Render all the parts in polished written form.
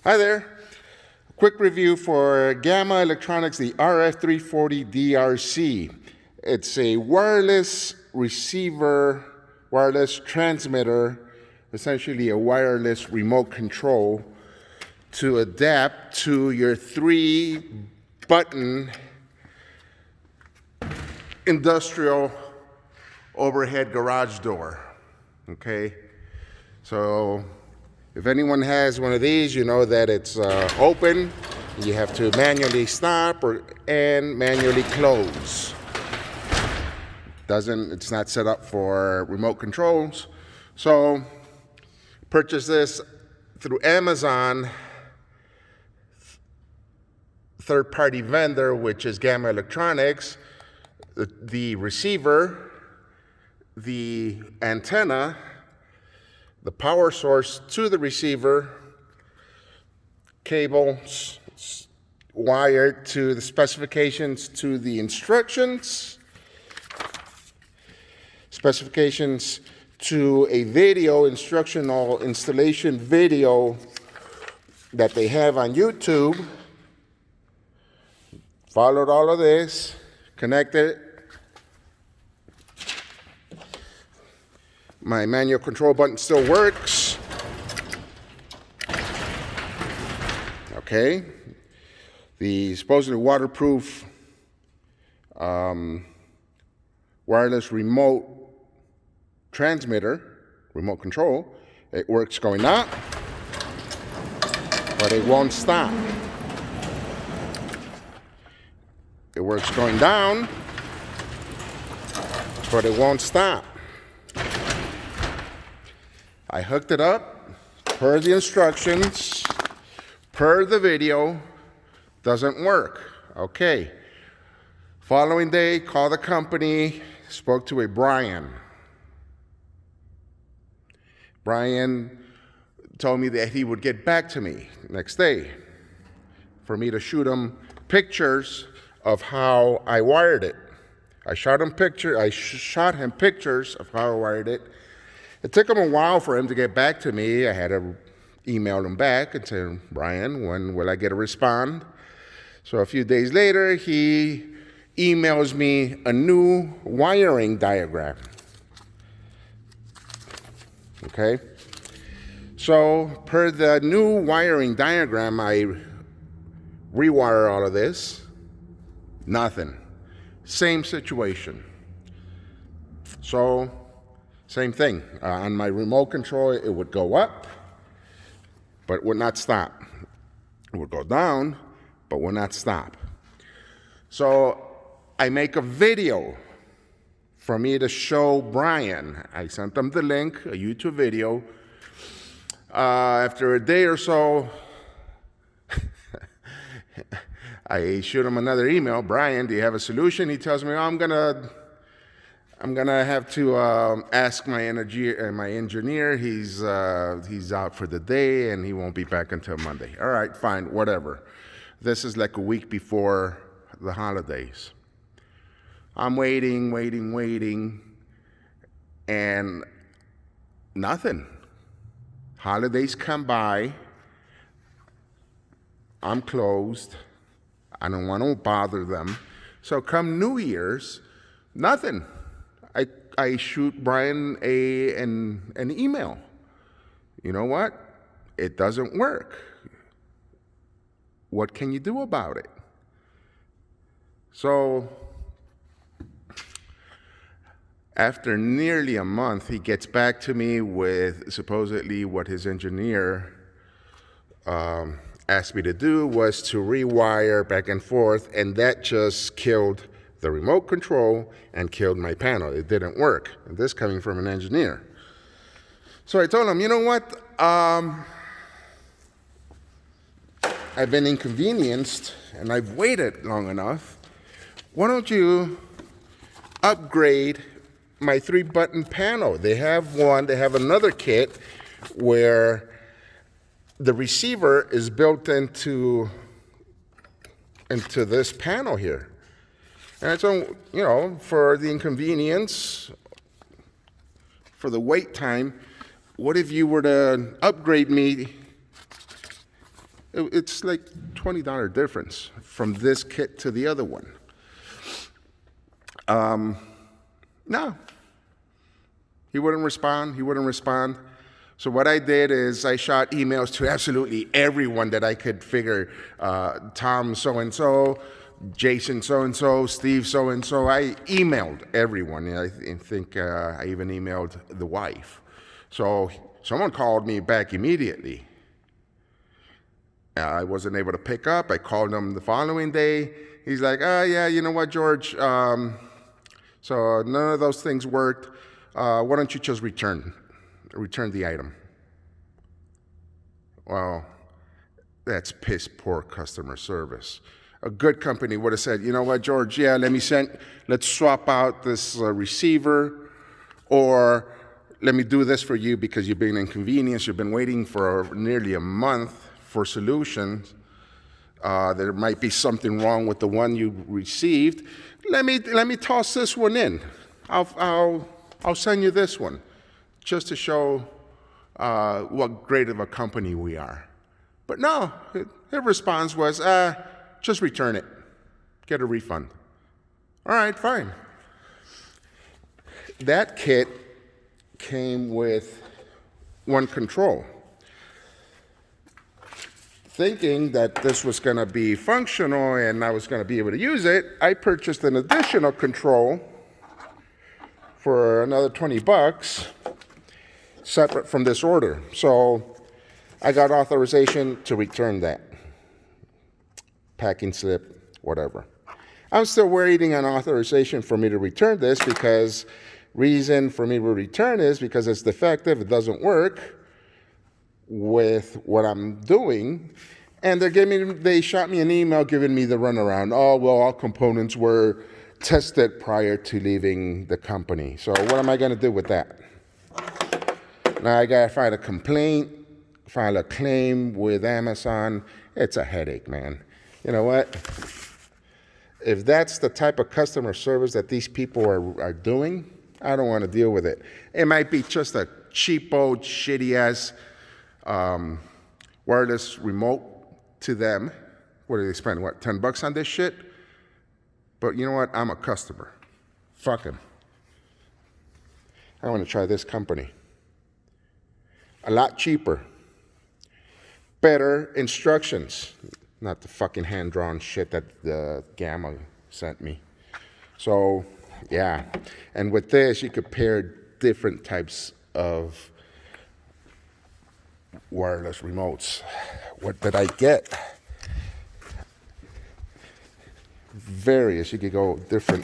Hi there. Quick review for GAMA Electronics, the RF340 DRC. It's a wireless receiver, wireless transmitter, essentially a wireless remote control to adapt to your 3-button industrial overhead garage door. Okay? So if anyone has one of these, you know that it's open. You have to manually stop and manually close. It's not set up for remote controls. So purchase this through Amazon, third-party vendor, which is GAMA Electronics. The receiver, the antenna, the power source to the receiver, cables wired to the specifications to the instructions, specifications to a video, instructional installation video that they have on YouTube. Followed all of this, connected. My manual control button still works. Okay. The supposedly waterproof wireless remote transmitter, remote control, it works going up, but it won't stop. It works going down, but it won't stop. I hooked it up per the instructions, per the video, doesn't work. Okay. Following day, called the company, spoke to a Brian. Brian told me that he would get back to me next day for me to shoot him pictures of how I wired it. I shot him pictures of how I wired it. It took him a while for him to get back to me. I had to email him back and say, Brian, when will I get a respond? So a few days later, he emails me a new wiring diagram. Okay? So per the new wiring diagram, I rewire all of this. Nothing. Same situation. So same thing. On my remote control, it would go up, but would not stop. It would go down, but would not stop. So I make a video for me to show Brian. I sent him the link, a YouTube video. After a day or so, I shoot him another email. Brian, do you have a solution? He tells me, I'm gonna have to ask my engineer. He's out for the day and he won't be back until Monday. All right, fine, whatever. This is like a week before the holidays. I'm waiting, and nothing. Holidays come by. I'm closed. I don't want to bother them. So come New Year's, nothing. I shoot Brian an email. You know what? It doesn't work. What can you do about it? So after nearly a month, he gets back to me with supposedly what his engineer asked me to do was to rewire back and forth, and that just killed the remote control and killed my panel. It didn't work. And this coming from an engineer. So I told him, you know what? I've been inconvenienced and I've waited long enough. Why don't you upgrade my 3-button panel? They have another kit where the receiver is built into this panel here. And so, for the inconvenience, for the wait time, what if you were to upgrade me It's like $20 difference from this kit to the other one. No. He wouldn't respond. So what I did is I shot emails to absolutely everyone that I could figure. Tom so-and-so, Jason so-and-so, Steve so-and-so. I emailed everyone. I think I even emailed the wife. So someone called me back immediately. I wasn't able to pick up. I called him the following day. He's like, yeah, you know what, George? So none of those things worked. Why don't you just return the item? Well, that's piss poor customer service. A good company would have said, you know what, George? Yeah, let's swap out this receiver, or let me do this for you because you've been inconvenienced. You've been waiting for nearly a month for solutions. There might be something wrong with the one you received. Let me toss this one in. I'll send you this one, just to show what great of a company we are. But no, their response was, just return it, get a refund. All right, fine. That kit came with one control. Thinking that this was going to be functional and I was going to be able to use it, I purchased an additional control for another $20, separate from this order. So I got authorization to return that. Packing slip, whatever. I'm still waiting on authorization for me to return this, because reason for me to return is because it's defective, it doesn't work with what I'm doing. And they shot me an email giving me the runaround. Oh, well, all components were tested prior to leaving the company. So what am I going to do with that? Now I got to file a complaint, file a claim with Amazon. It's a headache, man. You know what? If that's the type of customer service that these people are doing, I don't want to deal with it. It might be just a cheapo, shitty-ass wireless remote to them. What do they spend, $10 on this shit? But you know what? I'm a customer. Fuck them. I want to try this company. A lot cheaper. Better instructions. Not the fucking hand-drawn shit that the GAMA sent me. So, yeah. And with this, you could pair different types of wireless remotes. What did I get? Various. You could go different.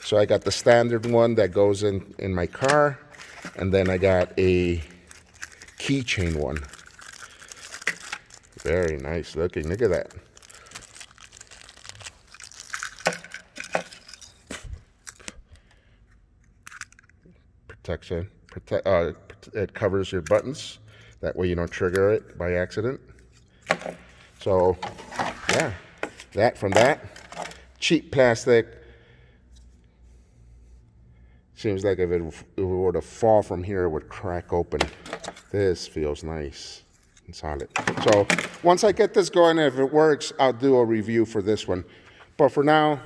So I got the standard one that goes in my car, and then I got a keychain one. Very nice looking. Look at that. Protection. It covers your buttons. That way you don't trigger it by accident. So, yeah. That. Cheap plastic. Seems like if it were to fall from here, it would crack open. This feels nice and solid. So once I get this going, if it works, I'll do a review for this one. But for now,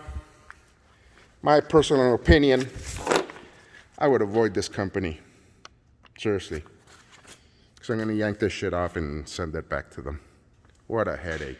my personal opinion, I would avoid this company. Seriously. So I'm going to yank this shit off and send it back to them. What a headache.